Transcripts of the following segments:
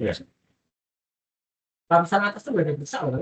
Iya. Lapisan atas tuh beda besar loh.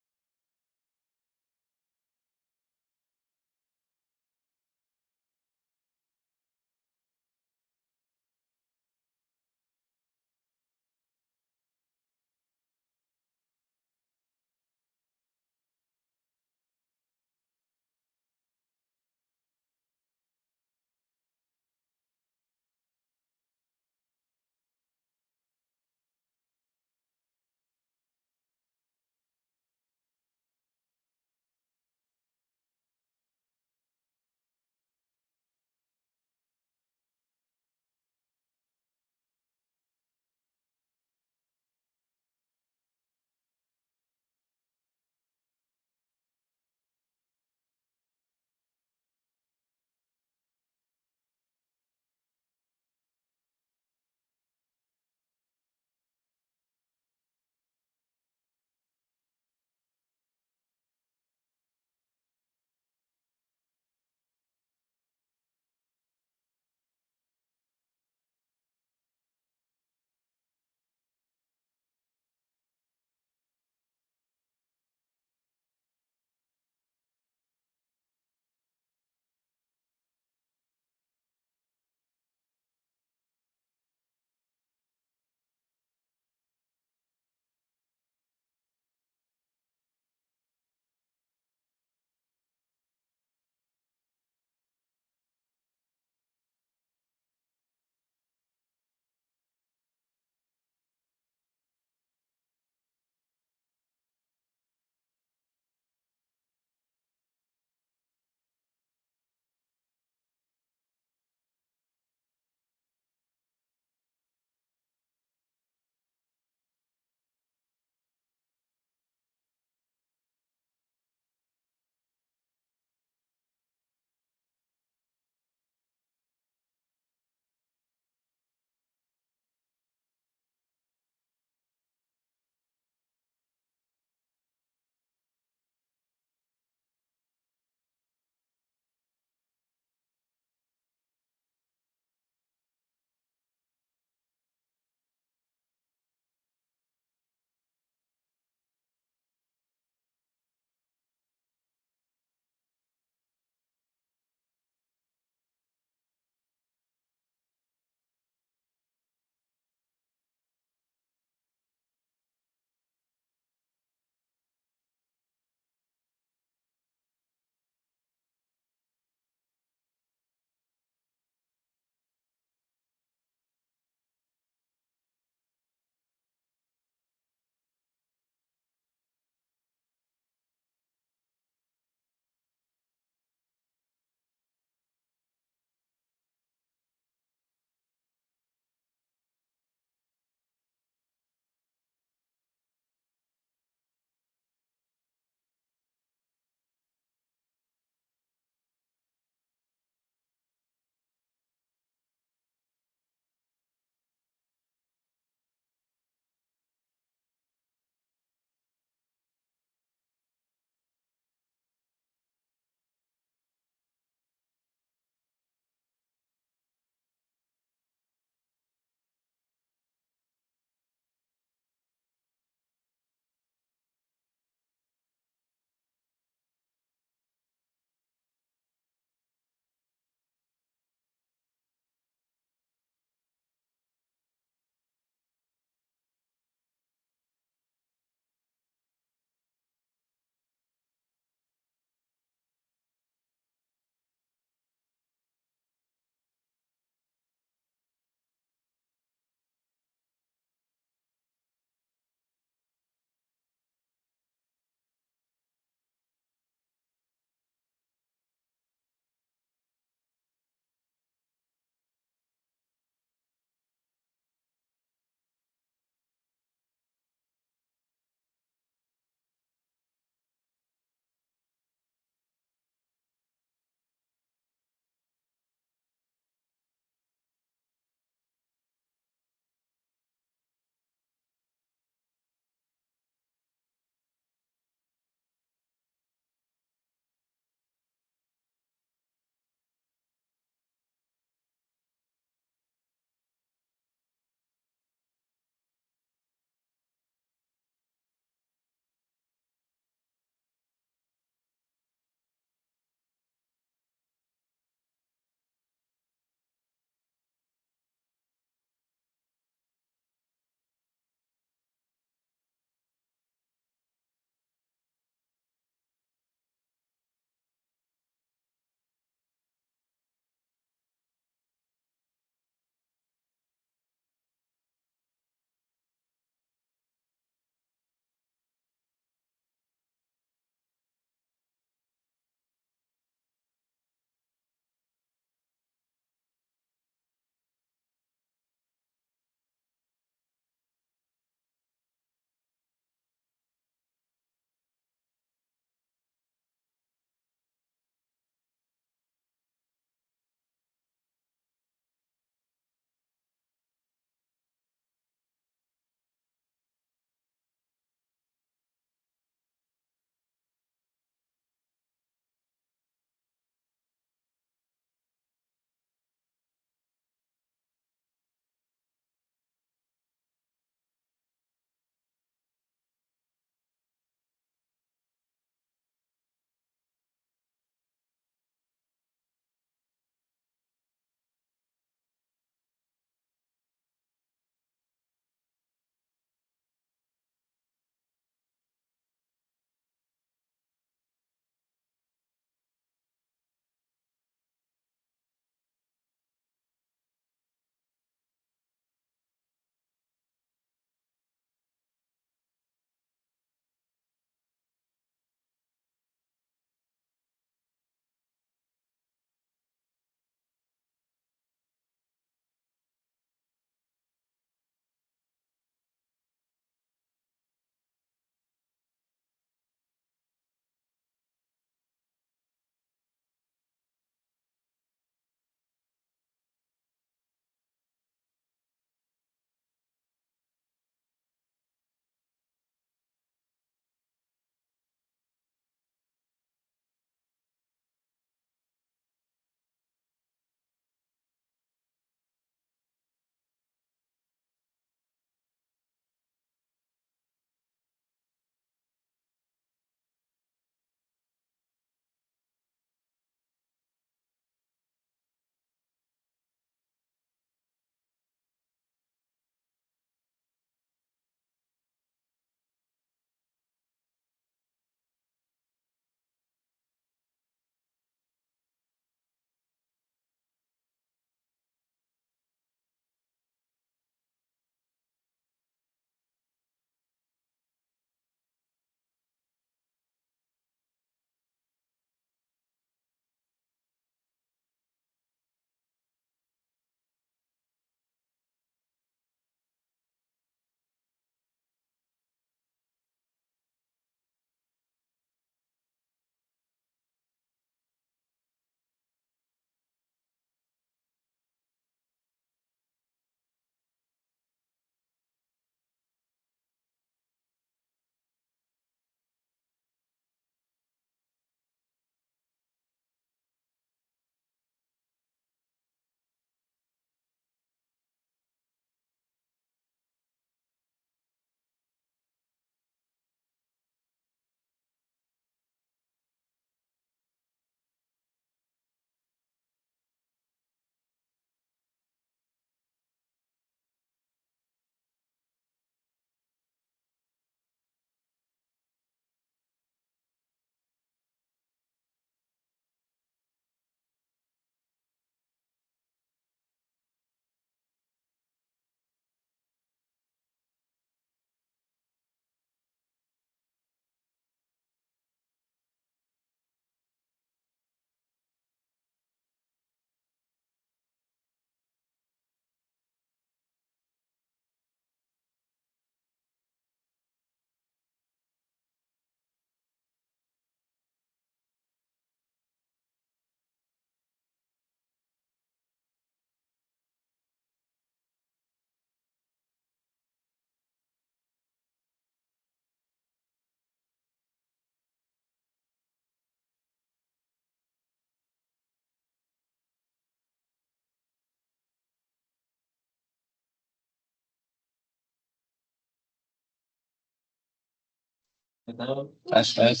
Tes, tes.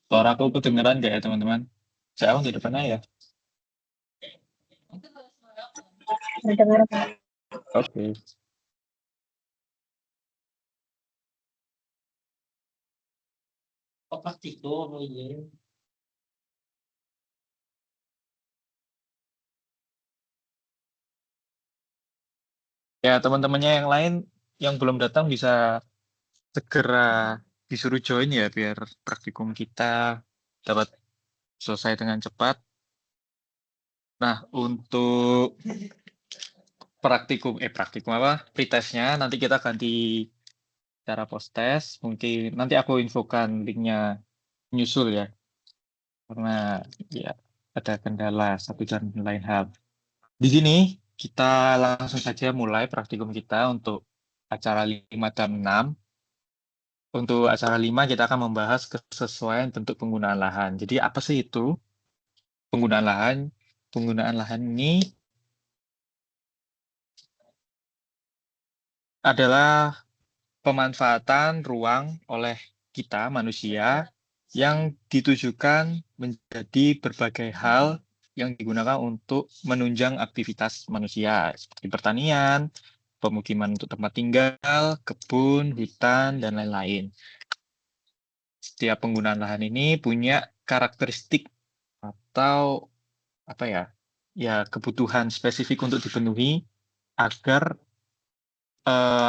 Suara aku kedengeran nggak ya teman-teman? Saya di depannya ya. Mendengar Pak. Oke. Ya teman-temannya yang lain yang belum datang bisa segera disuruh join ya biar praktikum kita dapat selesai dengan cepat. Nah, untuk praktikum apa? Pretestnya nanti kita ganti cara post test. Mungkin nanti aku infokan linknya nyusul ya. Karena ya ada kendala satu dan lain hal. Di sini kita langsung saja mulai praktikum kita untuk acara 5 dan 6. Untuk acara 5 kita akan membahas kesesuaian bentuk penggunaan lahan. Jadi apa sih itu penggunaan lahan? Penggunaan lahan ini adalah pemanfaatan ruang oleh kita manusia yang ditujukan menjadi berbagai hal yang digunakan untuk menunjang aktivitas manusia seperti pertanian, pemukiman untuk tempat tinggal, kebun, hutan, dan lain-lain. Setiap penggunaan lahan ini punya karakteristik atau apa ya, ya kebutuhan spesifik untuk dipenuhi agar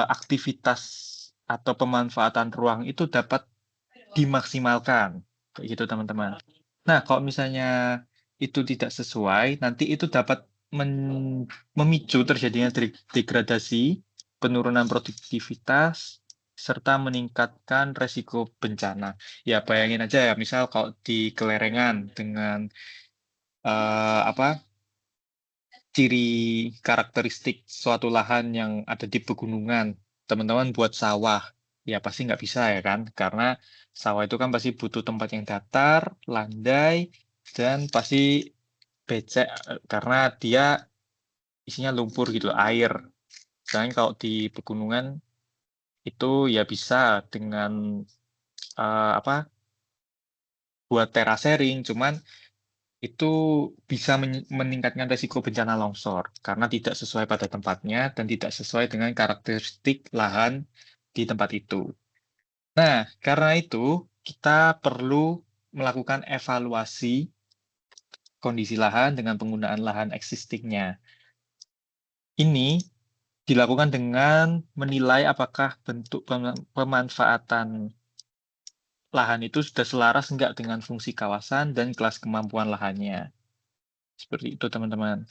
aktivitas atau pemanfaatan ruang itu dapat dimaksimalkan. Kayak gitu teman-teman. Nah, kalau misalnya itu tidak sesuai, nanti itu dapat memicu terjadinya degradasi, penurunan produktivitas, serta meningkatkan resiko bencana. Ya, bayangin aja ya, misal kalau di Kelerengan dengan apa ciri karakteristik suatu lahan yang ada di pegunungan, teman-teman buat sawah, ya pasti nggak bisa ya kan? Karena sawah itu kan pasti butuh tempat yang datar, landai, dan pasti becek karena dia isinya lumpur gitu, air. Sedangkan kalau di pegunungan itu ya bisa dengan apa buat terasering, cuman itu bisa meningkatkan resiko bencana longsor karena tidak sesuai pada tempatnya dan tidak sesuai dengan karakteristik lahan di tempat itu. Nah, karena itu kita perlu melakukan evaluasi kondisi lahan dengan penggunaan lahan existingnya. Ini dilakukan dengan menilai apakah bentuk pemanfaatan lahan itu sudah selaras enggak dengan fungsi kawasan dan kelas kemampuan lahannya. Seperti itu, teman-teman.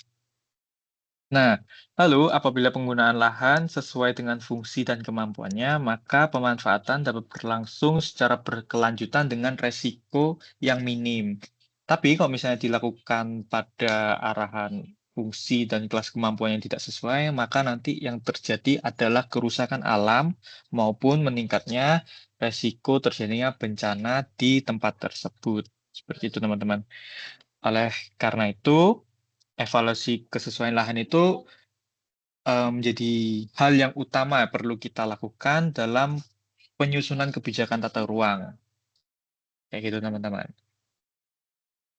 Nah, lalu apabila penggunaan lahan sesuai dengan fungsi dan kemampuannya, maka pemanfaatan dapat berlangsung secara berkelanjutan dengan resiko yang minim. Tapi kalau misalnya dilakukan pada arahan fungsi dan kelas kemampuan yang tidak sesuai, maka nanti yang terjadi adalah kerusakan alam maupun meningkatnya resiko terjadinya bencana di tempat tersebut. Seperti itu, teman-teman. Oleh karena itu, evaluasi kesesuaian lahan itu menjadi hal yang utama perlu kita lakukan dalam penyusunan kebijakan tata ruang. Kayak gitu, teman-teman.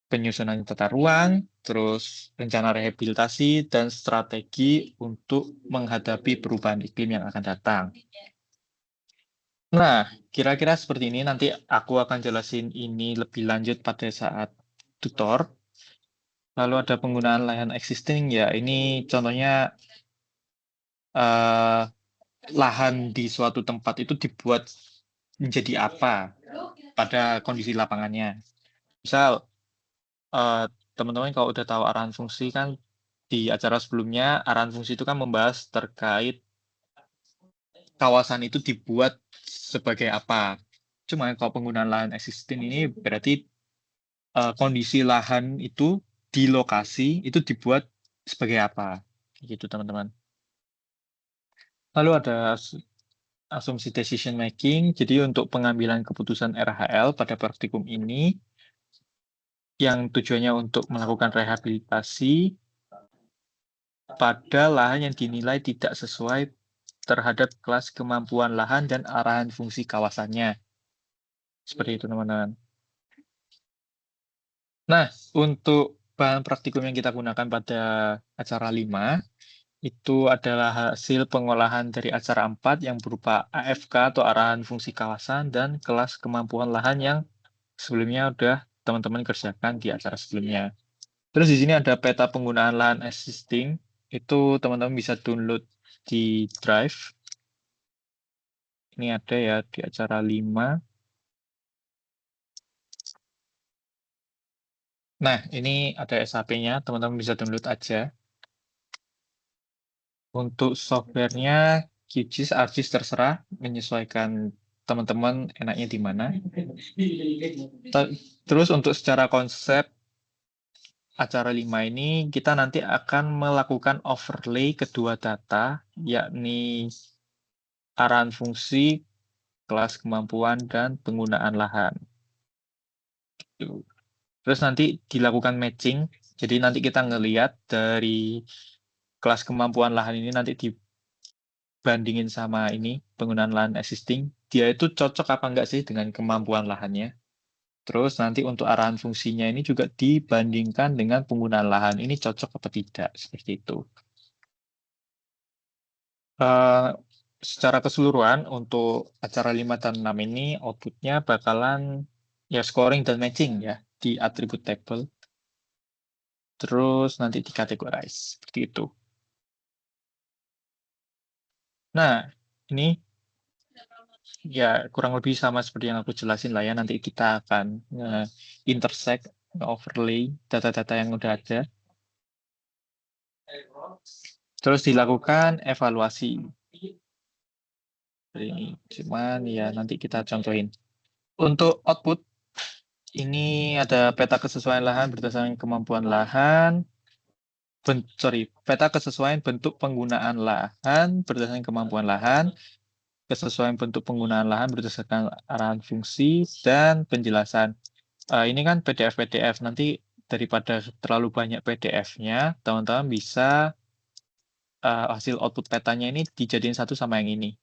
Penyusunan tata ruang, terus rencana rehabilitasi, dan strategi untuk menghadapi perubahan iklim yang akan datang. Nah, kira-kira seperti ini. Nanti aku akan jelasin ini lebih lanjut pada saat tutor. Lalu ada penggunaan lahan existing, ya ini contohnya eh, lahan di suatu tempat itu dibuat menjadi apa pada kondisi lapangannya. Misal, eh, teman-teman kalau udah tahu arahan fungsi kan di acara sebelumnya, arahan fungsi itu kan membahas terkait kawasan itu dibuat sebagai apa. Cuma kalau penggunaan lahan existing ini berarti kondisi lahan itu di lokasi itu dibuat sebagai apa. Gitu, teman-teman. Lalu ada asumsi decision making. Jadi untuk pengambilan keputusan RHL pada praktikum ini yang tujuannya untuk melakukan rehabilitasi pada lahan yang dinilai tidak sesuai terhadap kelas kemampuan lahan dan arahan fungsi kawasannya. Seperti itu, teman-teman. Nah, untuk bahan praktikum yang kita gunakan pada acara 5, itu adalah hasil pengolahan dari acara 4 yang berupa AFK atau arahan fungsi kawasan dan kelas kemampuan lahan yang sebelumnya udah teman-teman kerjakan di acara sebelumnya. Terus di sini ada peta penggunaan lahan existing, itu teman-teman bisa download di Drive. Ini ada ya di acara 5. Nah, ini ada SAP-nya, teman-teman bisa download aja. Untuk softwarenya QGIS, ArcGIS terserah, menyesuaikan teman-teman enaknya di mana. Terus untuk secara konsep acara 5 ini, kita nanti akan melakukan overlay kedua data, yakni arahan fungsi, kelas kemampuan, dan penggunaan lahan. Terus nanti dilakukan matching, jadi nanti kita ngelihat dari kelas kemampuan lahan ini nanti dibandingin sama ini, penggunaan lahan existing, dia itu cocok apa enggak sih dengan kemampuan lahannya. Terus nanti untuk arahan fungsinya ini juga dibandingkan dengan penggunaan lahan, ini cocok apa tidak, seperti itu. Secara keseluruhan untuk acara 5 dan 6 ini outputnya bakalan ya scoring dan matching ya di attribute table. Terus nanti dikategorize seperti itu. Nah, ini ya kurang lebih sama seperti yang aku jelasin lah ya. Nanti kita akan intersect, overlay data-data yang udah ada. Terus dilakukan evaluasi. Ini cuman ya nanti kita contohin. Untuk output ini ada peta kesesuaian lahan berdasarkan kemampuan lahan. Peta kesesuaian bentuk penggunaan lahan berdasarkan kemampuan lahan, kesesuaian bentuk penggunaan lahan berdasarkan arahan fungsi, dan penjelasan. Ini kan PDF, nanti daripada terlalu banyak PDF-nya, teman-teman bisa hasil output petanya ini dijadiin satu sama yang ini.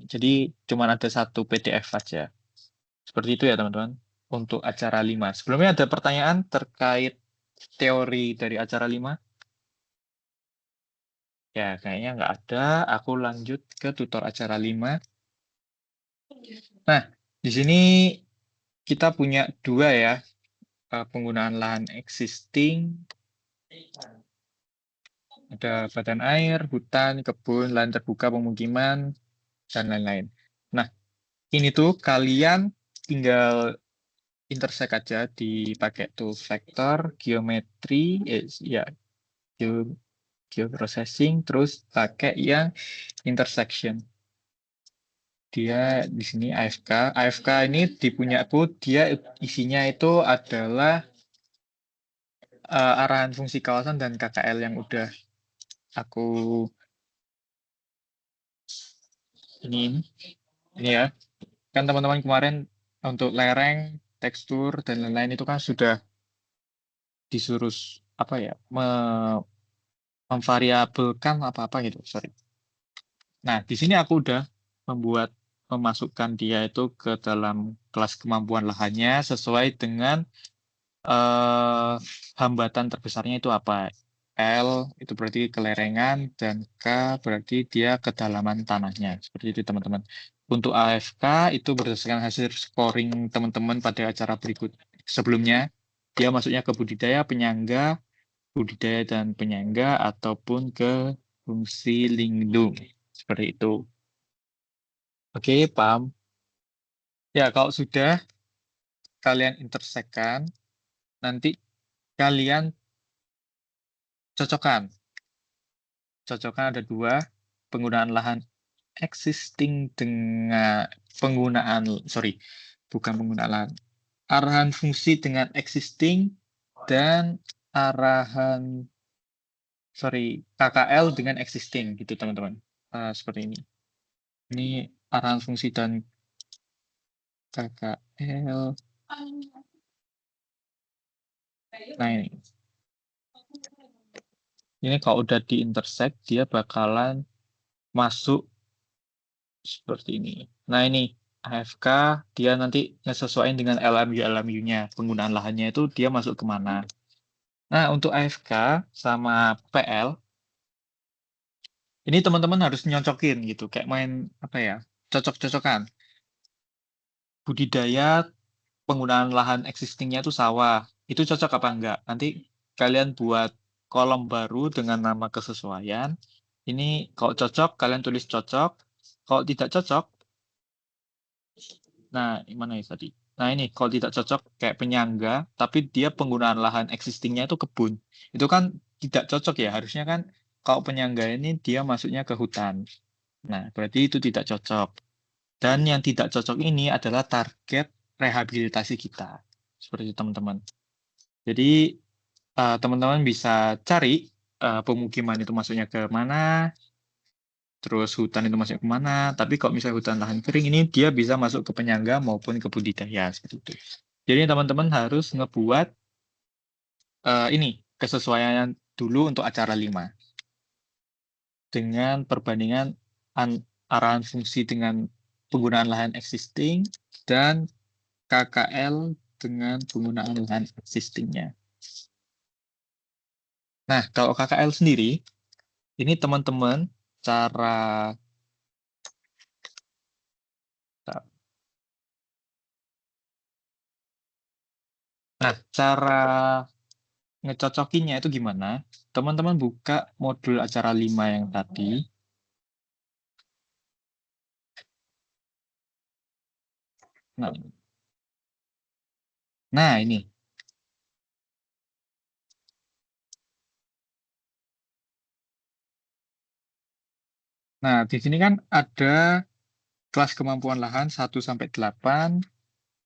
Jadi cuma ada satu PDF saja. Seperti itu ya teman-teman untuk acara 5. Sebelumnya ada pertanyaan terkait teori dari acara 5? Ya, kayaknya nggak ada. Aku lanjut ke tutor acara 5. Nah, di sini kita punya dua ya, penggunaan lahan existing. Ada badan air, hutan, kebun, lahan terbuka, pemukiman, dan lain-lain. Nah, ini tuh kalian tinggal intersect aja dipakai tuh vektor, geometri, ya, geoprocessing, terus pakai yang intersection. Dia di sini AFK. AFK ini di punyaku dia isinya itu adalah arahan fungsi kawasan dan KKL yang udah aku ini ya. Kan teman-teman kemarin untuk lereng, tekstur dan lain-lain itu kan sudah disuruh apa ya? Memvariabelkan apa-apa gitu, sorry. Nah, di sini aku udah memasukkan dia itu ke dalam kelas kemampuan lahannya sesuai dengan hambatan terbesarnya itu apa? L itu berarti kelerengan dan K berarti dia kedalaman tanahnya. Seperti itu teman-teman. Untuk AFK itu berdasarkan hasil scoring teman-teman pada acara berikut sebelumnya. Dia masuknya ke budidaya, penyangga, budidaya dan penyangga ataupun ke fungsi lindung. Seperti itu. Oke, paham? Ya, kalau sudah kalian intersekkan, nanti kalian cocokkan. Cocokkan ada dua, penggunaan lahan existing dengan bukan penggunaan lahan. Arahan fungsi dengan existing dan KKL dengan existing gitu teman-teman. Seperti ini. Ini arahan fungsi dan KKL. Nah ini. Ini kalau udah di intersect dia bakalan masuk seperti ini. Nah ini AFK dia nanti nyesuaiin dengan LMU-nya. Penggunaan lahannya itu dia masuk kemana. Nah, untuk AFK sama PL, ini teman-teman harus nyocokin gitu. Kayak main, apa ya, cocok-cocokan. Budidaya penggunaan lahan existing-nya itu sawah. Itu cocok apa enggak? Nanti kalian buat kolom baru dengan nama kesesuaian. Ini kalau cocok, kalian tulis cocok. Kalau tidak cocok, nah mana ya tadi? Nah ini, kalau tidak cocok kayak penyangga, tapi dia penggunaan lahan existing-nya itu kebun. Itu kan tidak cocok ya, harusnya kan kalau penyangga ini dia masuknya ke hutan. Nah, berarti itu tidak cocok. Dan yang tidak cocok ini adalah target rehabilitasi kita. Seperti itu teman-teman. Jadi teman-teman bisa cari pemukiman itu masuknya ke mana, terus hutan itu masuk kemana. Tapi kalau misalnya hutan lahan kering ini dia bisa masuk ke penyangga maupun ke budidaya seperti itu. Jadi teman-teman harus ngebuat ini kesesuaian dulu untuk acara 5 dengan perbandingan arahan fungsi dengan penggunaan lahan existing dan KKL dengan penggunaan lahan existing-nya. Nah, kalau KKL sendiri, ini teman-teman cara ngecocokinnya itu gimana? Teman-teman buka modul acara 5 yang tadi. Nah ini. Nah, di sini kan ada kelas kemampuan lahan 1-8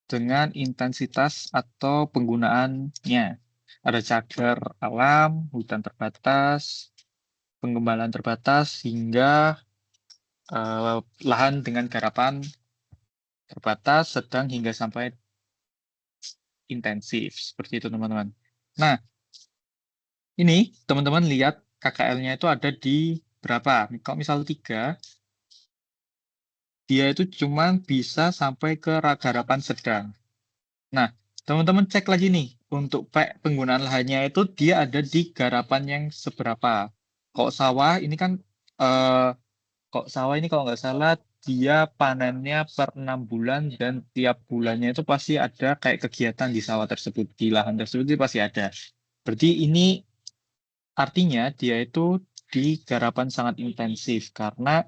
dengan intensitas atau penggunaannya. Ada cagar alam, hutan terbatas, pengembangan terbatas, hingga lahan dengan garapan terbatas, sedang, hingga sampai intensif. Seperti itu, teman-teman. Nah, ini teman-teman lihat KKL-nya itu ada di berapa. Kalau misal 3, dia itu cuma bisa sampai ke garapan sedang. Nah, teman-teman cek lagi nih, untuk penggunaan lahannya itu dia ada di garapan yang seberapa. Kok sawah ini kan, kalau nggak salah, dia panennya per 6 bulan dan tiap bulannya itu pasti ada kayak kegiatan di sawah tersebut, di lahan tersebut itu pasti ada. Berarti ini artinya dia itu di garapan sangat intensif karena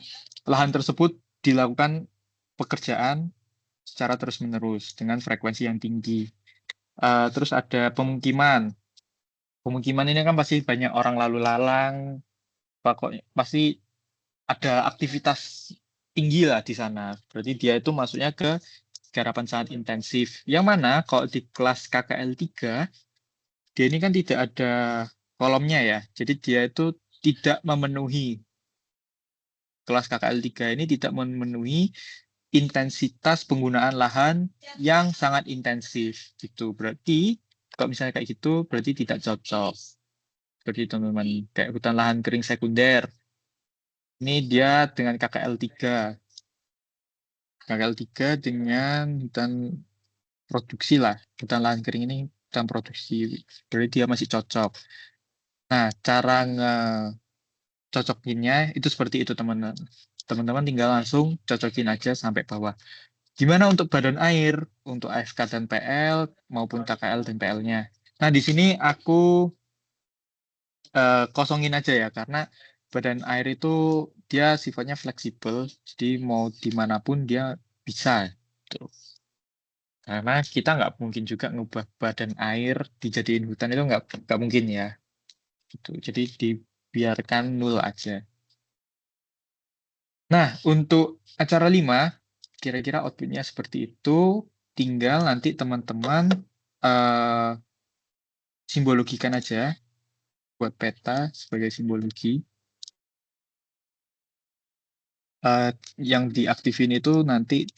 lahan tersebut dilakukan pekerjaan secara terus-menerus dengan frekuensi yang tinggi. Terus ada pemukiman. Pemukiman ini kan pasti banyak orang lalu lalang, pokoknya pasti ada aktivitas tinggi lah di sana. Berarti dia itu masuknya ke garapan sangat intensif. Yang mana kalau di kelas KKL 3, dia ini kan tidak ada kolomnya ya. Jadi dia itu tidak memenuhi, kelas KKL 3 ini tidak memenuhi intensitas penggunaan lahan yang sangat intensif gitu. Berarti kalau misalnya kayak gitu berarti tidak cocok. Seperti teman-teman, kayak hutan lahan kering sekunder. Ini dia dengan KKL 3. KKL 3 dengan hutan produksi lah. Hutan lahan kering ini hutan produksi. Berarti dia masih cocok. Nah, cara cocokinnya itu seperti itu, teman-teman. Teman-teman tinggal langsung cocokin aja sampai bawah. Gimana untuk badan air, untuk AFK dan PL, maupun KKL dan PL-nya. Nah, di sini aku kosongin aja ya, karena badan air itu dia sifatnya fleksibel, jadi mau dimanapun dia bisa. Gitu. Karena kita nggak mungkin juga ngubah badan air dijadiin hutan itu nggak mungkin ya. Gitu. Jadi dibiarkan nol aja. Nah, untuk acara 5, kira-kira outputnya seperti itu. Tinggal nanti teman-teman simbologikan aja buat peta sebagai simbologi. Yang diaktifin itu nanti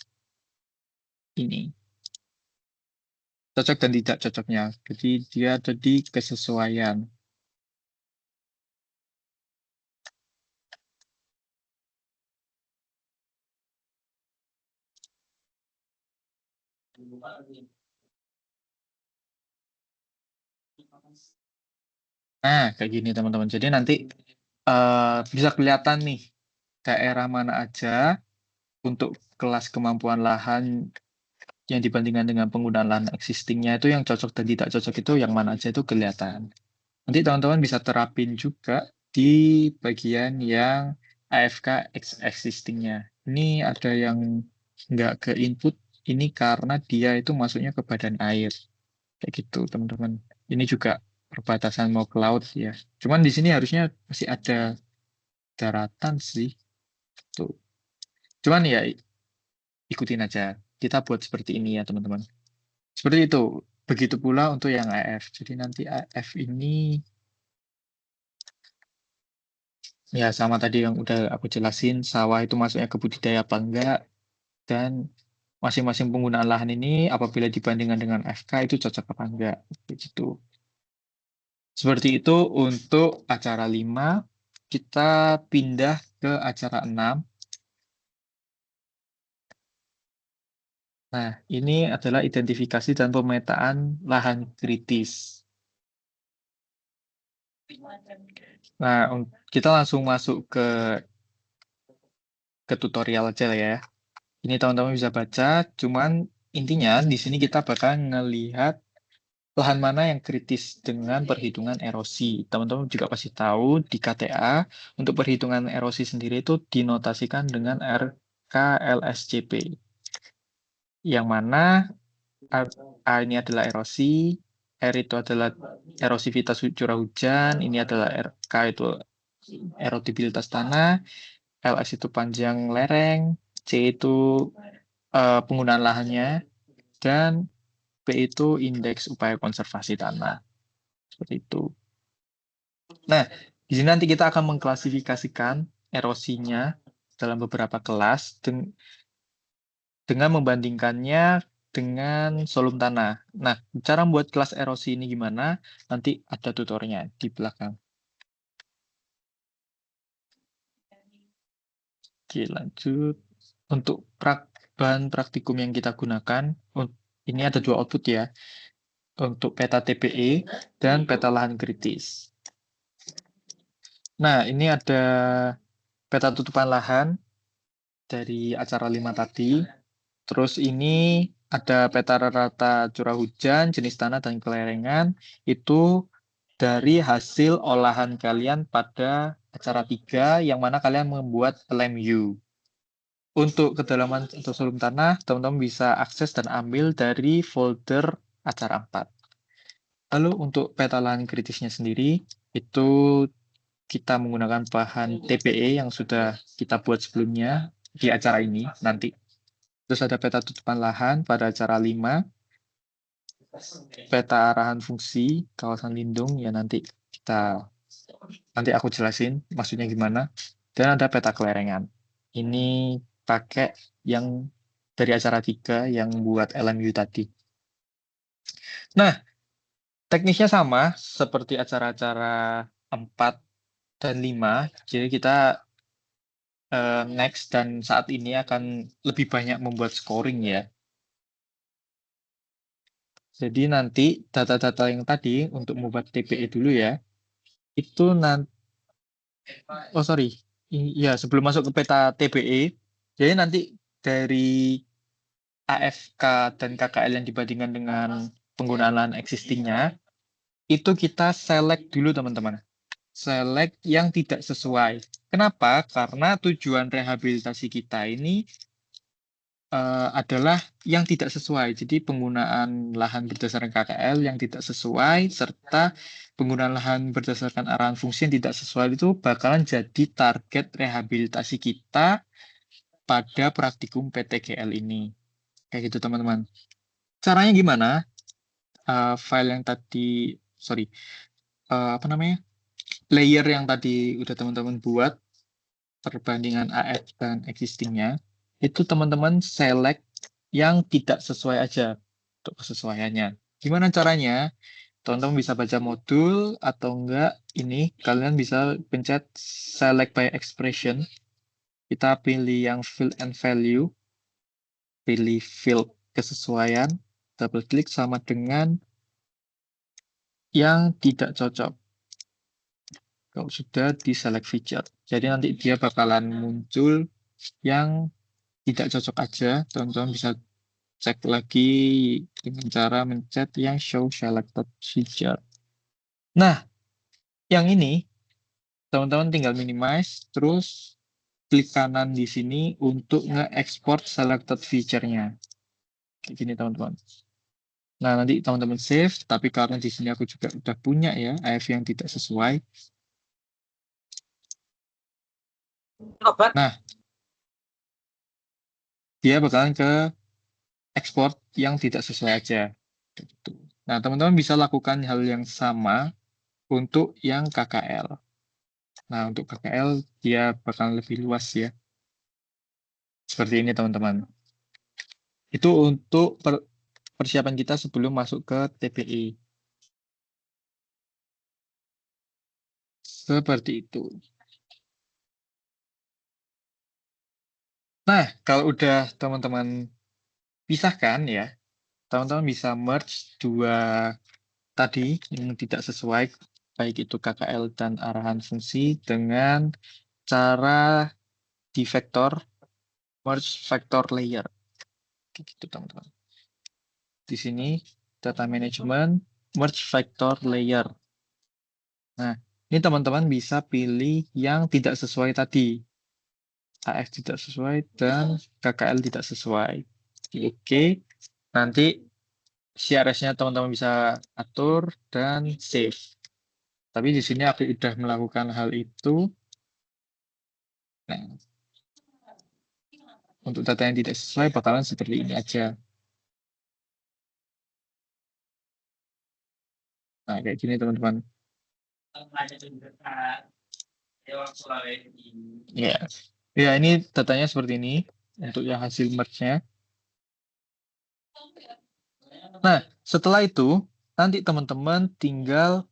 ini. Cocok dan tidak cocoknya. Jadi dia jadi kesesuaian. Nah, kayak gini teman-teman. Jadi nanti bisa kelihatan nih daerah mana aja untuk kelas kemampuan lahan yang dibandingkan dengan penggunaan lahan existing-nya itu yang cocok dan tidak cocok itu yang mana aja itu kelihatan. Nanti teman-teman bisa terapin juga di bagian yang AFK existing-nya. Ini ada yang nggak ke input, ini karena dia itu masuknya ke badan air. Kayak gitu, teman-teman. Ini juga perbatasan mau ke laut ya. Cuman di sini harusnya masih ada daratan sih. Tuh. Cuman ya ikutin aja. Kita buat seperti ini ya, teman-teman. Seperti itu. Begitu pula untuk yang AF. Jadi nanti AF ini ya sama tadi yang udah aku jelasin, sawah itu masuknya ke budidaya apa enggak, dan masing-masing penggunaan lahan ini apabila dibandingkan dengan FK itu cocok apa enggak. Begitu. Seperti itu untuk acara 5. Kita pindah ke acara 6. Nah, ini adalah identifikasi dan pemetaan lahan kritis. Nah, kita langsung masuk ke tutorial aja lah ya. Ini teman-teman bisa baca, cuman intinya di sini kita bakal ngelihat lahan mana yang kritis dengan perhitungan erosi. Teman-teman juga pasti tahu di KTA untuk perhitungan erosi sendiri itu dinotasikan dengan RKLSCP. Yang mana A ini adalah erosi, R itu adalah erosivitas curah hujan, ini adalah RK itu erodibilitas tanah, LS itu panjang lereng, C itu penggunaan lahannya, dan P itu indeks upaya konservasi tanah. Seperti itu. Nah, di sini nanti kita akan mengklasifikasikan erosinya dalam beberapa kelas dengan membandingkannya dengan volume tanah. Nah, cara membuat kelas erosi ini gimana? Nanti ada tutorialnya di belakang. Oke, lanjut. Untuk bahan praktikum yang kita gunakan, ini ada 2 output ya. Untuk peta TPE dan peta lahan kritis. Nah, ini ada peta tutupan lahan dari acara 5 tadi. Terus ini ada peta rata curah hujan, jenis tanah, dan kelerengan. Itu dari hasil olahan kalian pada acara 3, yang mana kalian membuat LMU. Untuk kedalaman atau volume tanah, teman-teman bisa akses dan ambil dari folder acara 4. Lalu untuk peta lahan kritisnya sendiri, itu kita menggunakan bahan TPE yang sudah kita buat sebelumnya di acara ini nanti. Terus ada peta tutupan lahan pada acara 5, peta arahan fungsi kawasan lindung ya nanti aku jelasin maksudnya gimana. Dan ada peta kelerengan. Ini pakai yang dari acara 3 yang buat LMU tadi. Nah, teknisnya sama seperti acara-acara 4 dan 5. Jadi kita next dan saat ini akan lebih banyak membuat scoring ya. Jadi nanti data-data yang tadi untuk membuat TPE dulu ya. Itu nanti ya sebelum masuk ke peta TPE, jadi nanti dari AFK dan KKL yang dibandingkan dengan penggunaan lahan existing-nya, itu kita select dulu teman-teman. Select yang tidak sesuai. Kenapa? Karena tujuan rehabilitasi kita ini adalah yang tidak sesuai. Jadi penggunaan lahan berdasarkan KKL yang tidak sesuai, serta penggunaan lahan berdasarkan arahan fungsi yang tidak sesuai itu bakalan jadi target rehabilitasi kita pada praktikum PTGL ini. Kayak gitu teman-teman. Caranya gimana? File yang tadi, layer yang tadi udah teman-teman buat, perbandingan AF dan existing-nya, itu teman-teman select yang tidak sesuai aja untuk kesesuaiannya. Gimana caranya? Teman-teman bisa baca modul atau enggak ini kalian bisa pencet select by expression. Kita pilih yang field and value, pilih field kesesuaian, double klik sama dengan yang tidak cocok. Kalau sudah di select feature. Jadi nanti dia bakalan muncul yang tidak cocok aja. Teman-teman bisa cek lagi dengan cara mencet yang show selected feature. Nah, yang ini teman-teman tinggal minimize, terus klik kanan di sini untuk nge-export selected feature-nya. Kayak gini teman-teman. Nah, nanti teman-teman save, tapi karena di sini aku juga udah punya ya AF yang tidak sesuai. Nah, dia bakalan ke export yang tidak sesuai aja. Gitu. Nah, teman-teman bisa lakukan hal yang sama untuk yang KKL. Nah, untuk KKL dia bakal lebih luas ya. Seperti ini teman-teman. Itu untuk persiapan kita sebelum masuk ke TPI. Seperti itu. Nah, kalau udah teman-teman pisahkan ya, teman-teman bisa merge dua tadi yang tidak sesuai, baik itu KKL dan arahan fungsi, dengan cara di vektor, merge vector layer. Gitu teman-teman. Di sini, data management, merge vector layer. Nah, ini teman-teman bisa pilih yang tidak sesuai tadi. AF tidak sesuai dan KKL tidak sesuai. Oke, nanti CRS-nya teman-teman bisa atur dan save. Tapi di sini aku sudah melakukan hal itu. Nah, untuk data yang tidak sesuai bakalan seperti ini aja. Nah, kayak gini teman-teman. Ya, ya ini datanya seperti ini untuk yang hasil merge-nya. Nah, setelah itu nanti teman-teman tinggal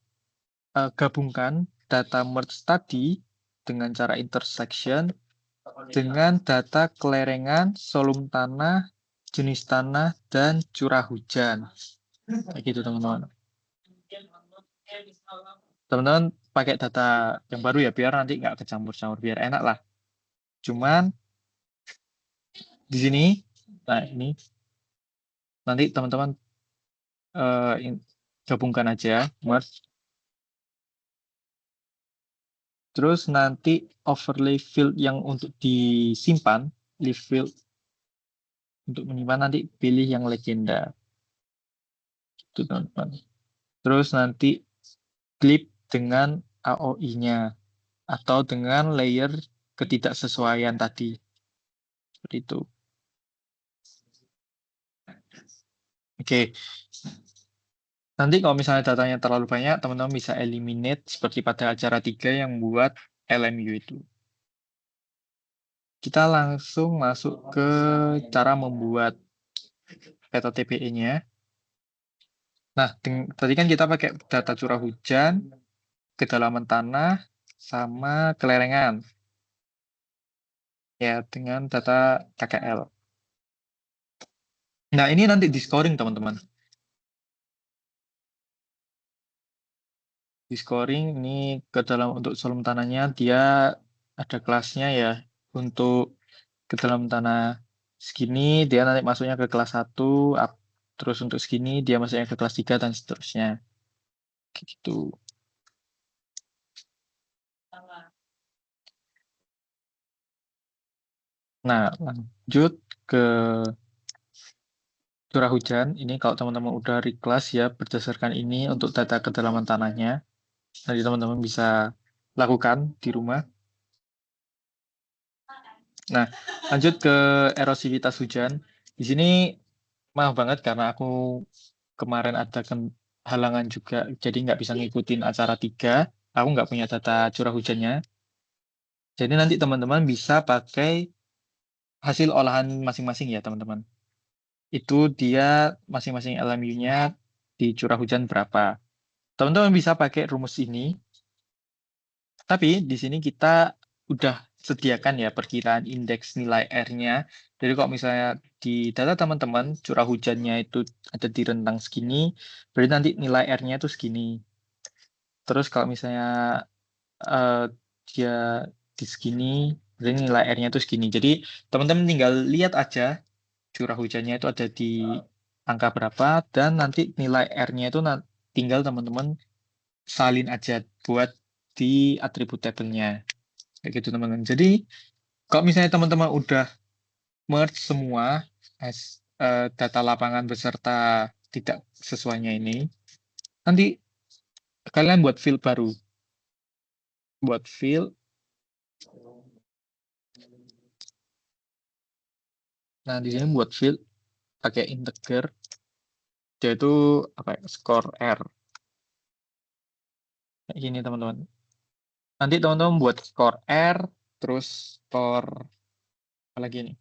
gabungkan data merge tadi dengan cara intersection dengan data kelerengan, volume tanah, jenis tanah, dan curah hujan. Kayak gitu teman-teman. Teman-teman pakai data yang baru ya, biar nanti nggak kecampur-campur, biar enak lah. Cuman di sini, nah ini, nanti teman-teman gabungkan aja, merge. Terus nanti overlay field yang untuk disimpan, leave field untuk menyimpan, nanti pilih yang legenda. Itu teman-teman. Terus nanti clip dengan AOI-nya atau dengan layer ketidaksesuaian tadi. Seperti itu. Oke. Nanti kalau misalnya datanya terlalu banyak, teman-teman bisa eliminate seperti pada acara 3 yang buat LMU itu. Kita langsung masuk ke cara membuat peta TPE-nya. Nah, tadi kan kita pakai data curah hujan, kedalaman tanah, sama kelerengan. Ya, dengan data KKL. Nah, ini nanti di scoring, teman-teman. Di scoring ini ke dalam untuk volume tanahnya dia ada kelasnya ya. Untuk ke dalam tanah segini dia nanti masuknya ke kelas 1, terus untuk segini dia masuknya ke kelas 3 dan seterusnya. Gitu. Nah, lanjut ke curah hujan. Ini kalau teman-teman udah request ya berdasarkan ini untuk data kedalaman tanahnya. Nanti teman-teman bisa lakukan di rumah. Nah, lanjut ke erosivitas hujan. Di sini maaf banget karena aku kemarin ada halangan juga, jadi nggak bisa ngikutin acara 3. Aku nggak punya data curah hujannya. Jadi nanti teman-teman bisa pakai hasil olahan masing-masing ya teman-teman. Itu dia masing-masing LMU-nya di curah hujan berapa. Teman-teman bisa pakai rumus ini. Tapi di sini kita udah sediakan ya perkiraan indeks nilai R-nya. Jadi kalau misalnya di data teman-teman curah hujannya itu ada di rentang segini, berarti nanti nilai R-nya itu segini. Terus kalau misalnya dia di segini, berarti nilai R-nya itu segini. Jadi teman-teman tinggal lihat aja curah hujannya itu ada di angka berapa, dan nanti nilai R-nya itu tinggal teman-teman salin aja buat di atribut tabelnya. Kayak gitu teman-teman. Jadi kalau misalnya teman-teman udah merge semua data lapangan beserta tidak sesuainya ini, nanti kalian buat field baru. Buat field. Nah, di sini buat field pakai integer, dia itu apa ya, score R. Kayak gini teman-teman. Nanti teman-teman buat score R, terus score apa lagi nih?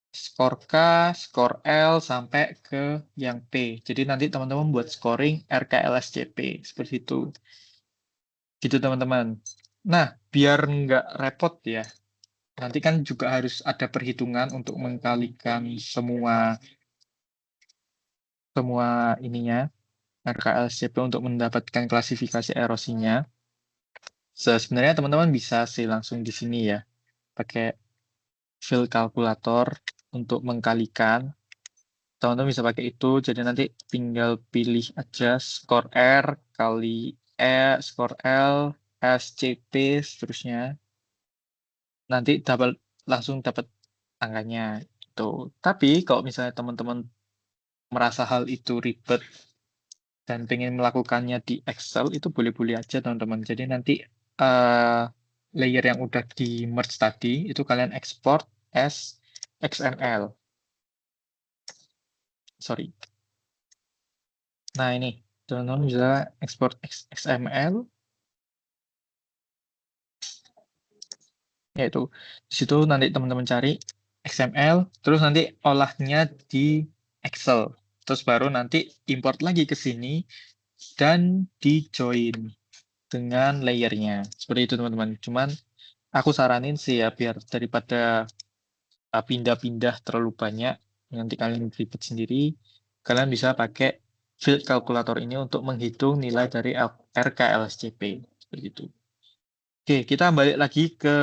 Skor K, skor L, sampai ke yang P. Jadi nanti teman-teman buat scoring RKLSJP. Seperti itu. Gitu teman-teman. Nah, biar nggak repot ya, nanti kan juga harus ada perhitungan untuk mengkalikan semua ininya, RKLSJP untuk mendapatkan klasifikasi erosinya. Sebenarnya teman-teman bisa sih langsung di sini ya, pakai field calculator untuk mengkalikan. Teman-teman bisa pakai itu, jadi nanti tinggal pilih aja skor R kali skor L, SCP, seterusnya. Nanti langsung dapat angkanya. Itu. Tapi kalau misalnya teman-teman merasa hal itu ribet dan pengen melakukannya di Excel, itu boleh-boleh aja teman-teman. Jadi nanti layer yang udah di merge tadi, itu kalian export as XML. Sorry. Nah ini, teman-teman bisa export XML. Yaitu, di situ nanti teman-teman cari XML, terus nanti olahnya di Excel. Terus baru nanti import lagi ke sini, dan di join dengan layernya. Seperti itu teman-teman. Cuman aku saranin sih ya, biar daripada pindah-pindah terlalu banyak, nanti kalian ribet sendiri, kalian bisa pakai field calculator ini untuk menghitung nilai dari RKLSJP. Seperti itu. Oke, kita balik lagi ke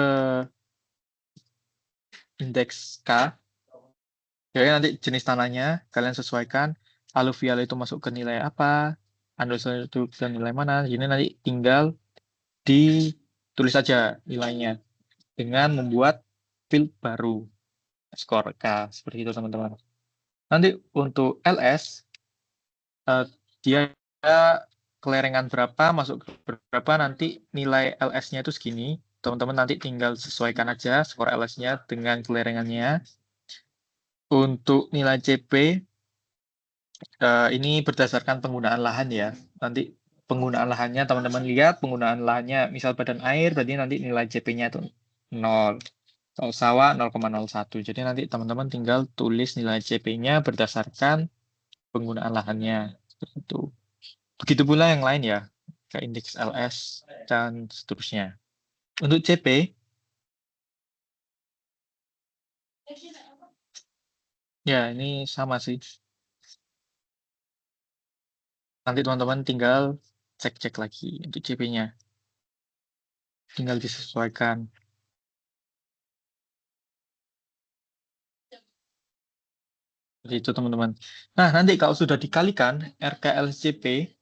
indeks K. Jadi nanti jenis tanahnya kalian sesuaikan, aluvial itu masuk ke nilai apa, andesol itu ke nilai mana. Jadi nanti tinggal ditulis saja nilainya dengan membuat field baru, skor K, seperti itu teman-teman. Nanti untuk LS, dia kelerengan berapa, masuk berapa, nanti nilai LS-nya itu segini. Teman-teman nanti tinggal sesuaikan aja skor LS-nya dengan kelerengannya. Untuk nilai CP, ini berdasarkan penggunaan lahan ya. Nanti penggunaan lahannya teman-teman lihat, penggunaan lahannya misal badan air, berarti nanti nilai CP-nya itu 0. Kalau sawah 0,01. Jadi nanti teman-teman tinggal tulis nilai CP-nya berdasarkan penggunaan lahannya. Seperti itu. Begitu pula yang lain ya, ke indeks LS dan seterusnya. Untuk CP, ya ini sama sih. Nanti teman-teman tinggal cek-cek lagi untuk CP-nya. Tinggal disesuaikan. Seperti itu teman-teman. Nah, nanti kalau sudah dikalikan RKLSJP,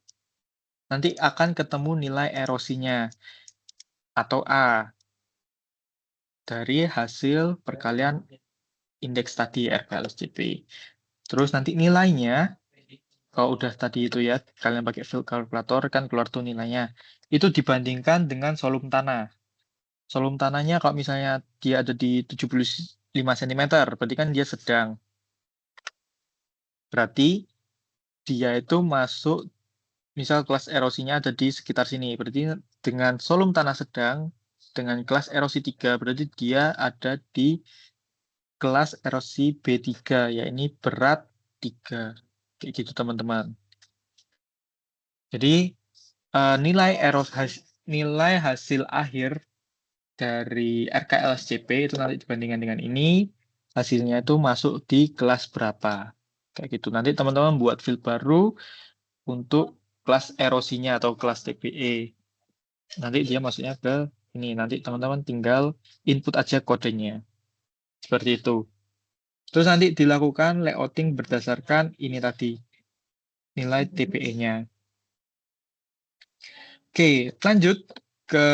nanti akan ketemu nilai erosinya atau A dari hasil perkalian indeks tadi RKLSJP. Terus nanti nilainya, kalau udah tadi itu ya, kalian pakai field calculator kan keluar tuh nilainya. Itu dibandingkan dengan solum tanah. Solum tanahnya kalau misalnya dia ada di 75 cm, berarti kan dia sedang. Berarti dia itu masuk, misal kelas erosinya ada di sekitar sini. Berarti dengan solum tanah sedang, dengan kelas erosi 3, berarti dia ada di kelas erosi B3, ya ini berat 3. Kayak gitu teman-teman. Jadi nilai hasil akhir dari RKLSCP itu nanti dibandingkan dengan ini, hasilnya itu masuk di kelas berapa. Kayak gitu. Nanti teman-teman buat field baru untuk kelas erosinya atau kelas TPE. Nanti dia masuknya ke ini. Nanti teman-teman tinggal input aja kodenya. Seperti itu. Terus nanti dilakukan layouting berdasarkan ini tadi. Nilai TPE-nya. Oke, lanjut ke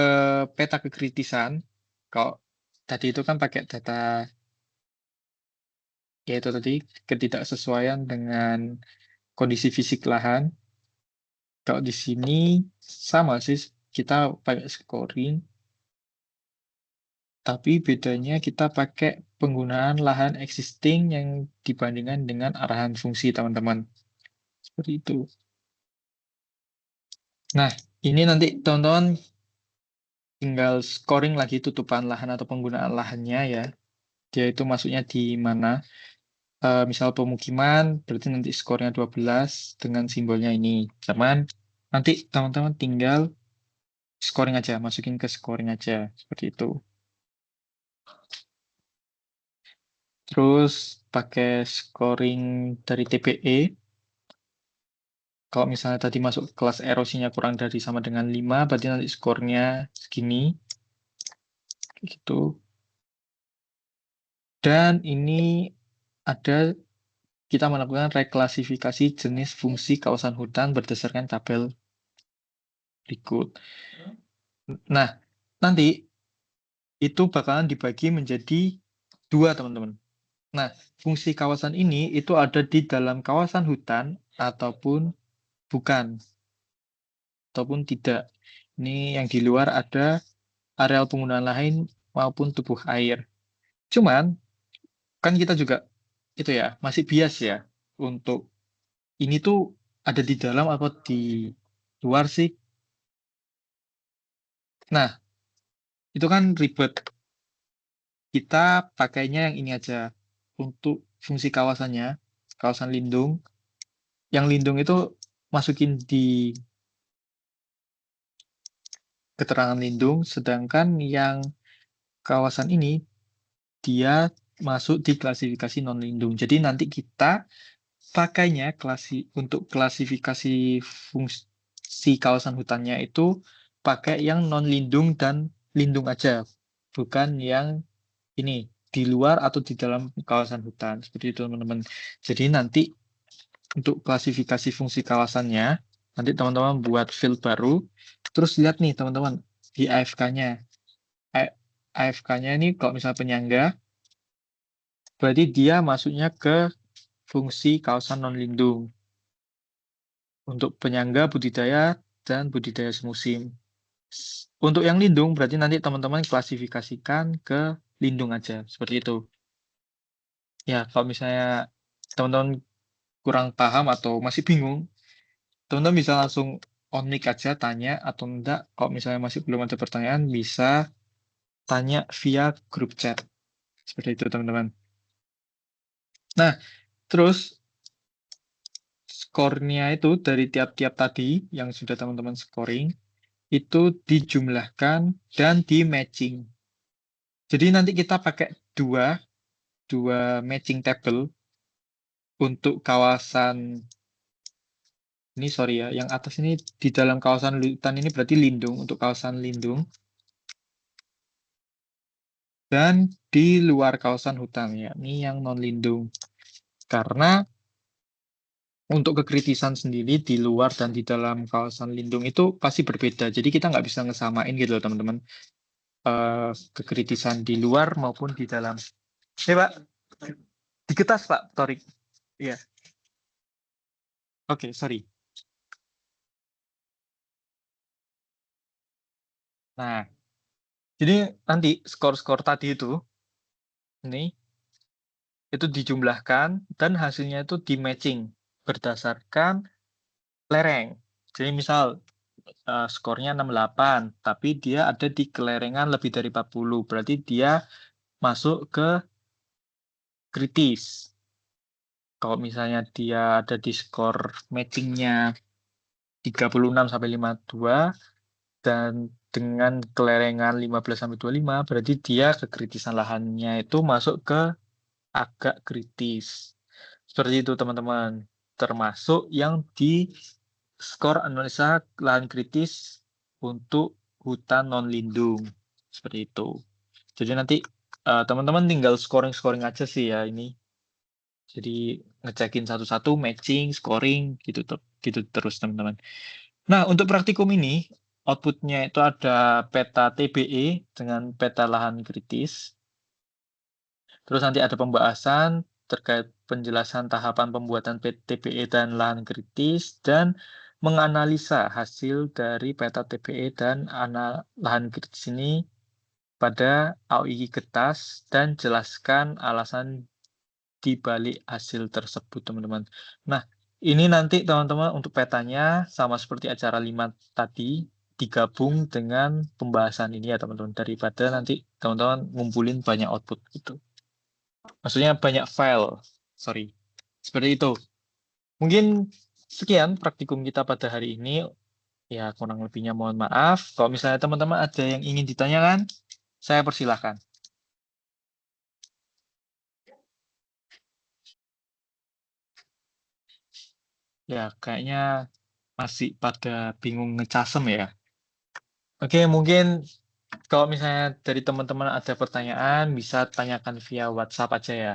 peta kekritisan. Kalau tadi itu kan pakai data, yaitu tadi ketidaksesuaian dengan kondisi fisik lahan. Kalau di sini sama sih, kita pakai scoring. Tapi bedanya kita pakai penggunaan lahan existing yang dibandingkan dengan arahan fungsi, teman-teman. Seperti itu. Nah, ini nanti teman-teman tinggal scoring lagi tutupan lahan atau penggunaan lahannya ya. Dia itu masuknya di mana. Misal pemukiman, berarti nanti skornya 12 dengan simbolnya ini. Cuman nanti teman-teman tinggal scoring aja, masukin ke scoring aja. Seperti itu. Terus pakai scoring dari TPE. Kalau misalnya tadi masuk kelas erosinya kurang dari sama dengan 5, berarti nanti skornya segini. Gitu. Dan ini ada kita melakukan reklasifikasi jenis fungsi kawasan hutan berdasarkan tabel berikut. Nah, nanti itu bakalan dibagi menjadi 2, teman-teman. Nah, fungsi kawasan ini itu ada di dalam kawasan hutan ataupun bukan, ataupun tidak. Ini yang di luar ada areal penggunaan lain maupun tubuh air. Cuman, kan kita juga itu ya, masih bias ya untuk ini tuh ada di dalam atau di luar sih. Nah, itu kan ribet. Kita pakainya yang ini aja. Untuk fungsi kawasannya, kawasan lindung. Yang lindung itu masukin di keterangan lindung, sedangkan yang kawasan ini dia masuk di klasifikasi non-lindung. Jadi nanti kita pakainya untuk klasifikasi fungsi kawasan hutannya itu pakai yang non-lindung dan lindung aja, bukan yang ini di luar atau di dalam kawasan hutan. Seperti itu, teman-teman. Jadi nanti untuk klasifikasi fungsi kawasannya, nanti teman-teman buat field baru, terus lihat nih teman-teman di AFK-nya. AFK-nya ini kalau misalnya penyangga, berarti dia masuknya ke fungsi kawasan non-lindung. Untuk penyangga, budidaya, dan budidaya semusim. Untuk yang lindung, berarti nanti teman-teman klasifikasikan ke lindung aja. Seperti itu. Ya, kalau misalnya teman-teman kurang paham atau masih bingung, teman-teman bisa langsung on mic aja tanya, atau enggak, kalau misalnya masih belum ada pertanyaan, bisa tanya via grup chat. Seperti itu, teman-teman. Nah, terus skornya itu dari tiap-tiap tadi yang sudah teman-teman scoring, itu dijumlahkan dan di-matching. Jadi nanti kita pakai dua matching table untuk kawasan ini, sorry ya, yang atas ini di dalam kawasan hutan ini berarti lindung, untuk kawasan lindung. Dan di luar kawasan hutan, ya, ini yang non-lindung. Karena untuk kekritisan sendiri di luar dan di dalam kawasan lindung itu pasti berbeda. Jadi kita nggak bisa ngesamain gitu loh, teman-teman. Kekritisan di luar maupun di dalam. Pak, diketas Pak Torik. Iya. Oke, sorry. Nah, jadi nanti skor-skor tadi itu, ini, itu dijumlahkan dan hasilnya itu di-matching berdasarkan lereng. Jadi misal skornya 68, tapi dia ada di kelerengan lebih dari 40, berarti dia masuk ke kritis. Kalau misalnya dia ada di skor matchingnya 36 sampai 52 dan dengan kelerengan 15-25, berarti dia kekritisan lahannya itu masuk ke agak kritis. Seperti itu teman-teman. Termasuk yang di skor analisa lahan kritis untuk hutan non lindung. Seperti itu. Jadi nanti teman-teman tinggal scoring aja sih ya ini. Jadi ngecekin satu-satu, matching, scoring, gitu terus teman-teman. Nah, untuk praktikum ini, outputnya itu ada peta TBE dengan peta lahan kritis. Terus nanti ada pembahasan terkait penjelasan tahapan pembuatan TBE dan lahan kritis, dan menganalisa hasil dari peta TBE dan lahan kritis ini pada AOI kertas, dan jelaskan alasan di balik hasil tersebut, teman-teman. Nah, ini nanti teman-teman untuk petanya sama seperti acara 5 tadi, digabung dengan pembahasan ini ya teman-teman, daripada nanti teman-teman ngumpulin banyak output gitu. Maksudnya banyak file, sorry. Seperti itu. Mungkin sekian praktikum kita pada hari ini. Ya, kurang lebihnya mohon maaf. Kalau misalnya teman-teman ada yang ingin ditanyakan, saya persilahkan. Ya, kayaknya masih pada bingung ngecasem ya. Oke, mungkin kalau misalnya dari teman-teman ada pertanyaan, bisa tanyakan via WhatsApp aja ya.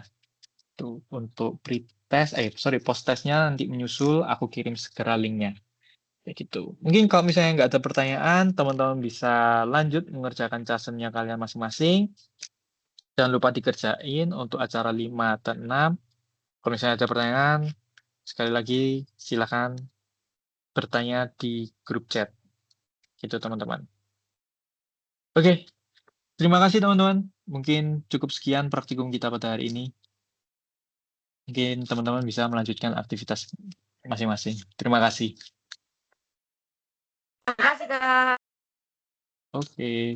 Tuh, untuk pre-test, post-testnya nanti menyusul, aku kirim segera linknya. Kayak gitu. Mungkin kalau misalnya nggak ada pertanyaan, teman-teman bisa lanjut mengerjakan casemnya kalian masing-masing. Jangan lupa dikerjain untuk acara 5 dan 6. Kalau misalnya ada pertanyaan, sekali lagi silakan bertanya di grup chat. Gitu teman-teman. Oke, terima kasih teman-teman. Mungkin cukup sekian praktikum kita pada hari ini. Mungkin teman-teman bisa melanjutkan aktivitas masing-masing. Terima kasih. Terima kasih, Kak. Oke.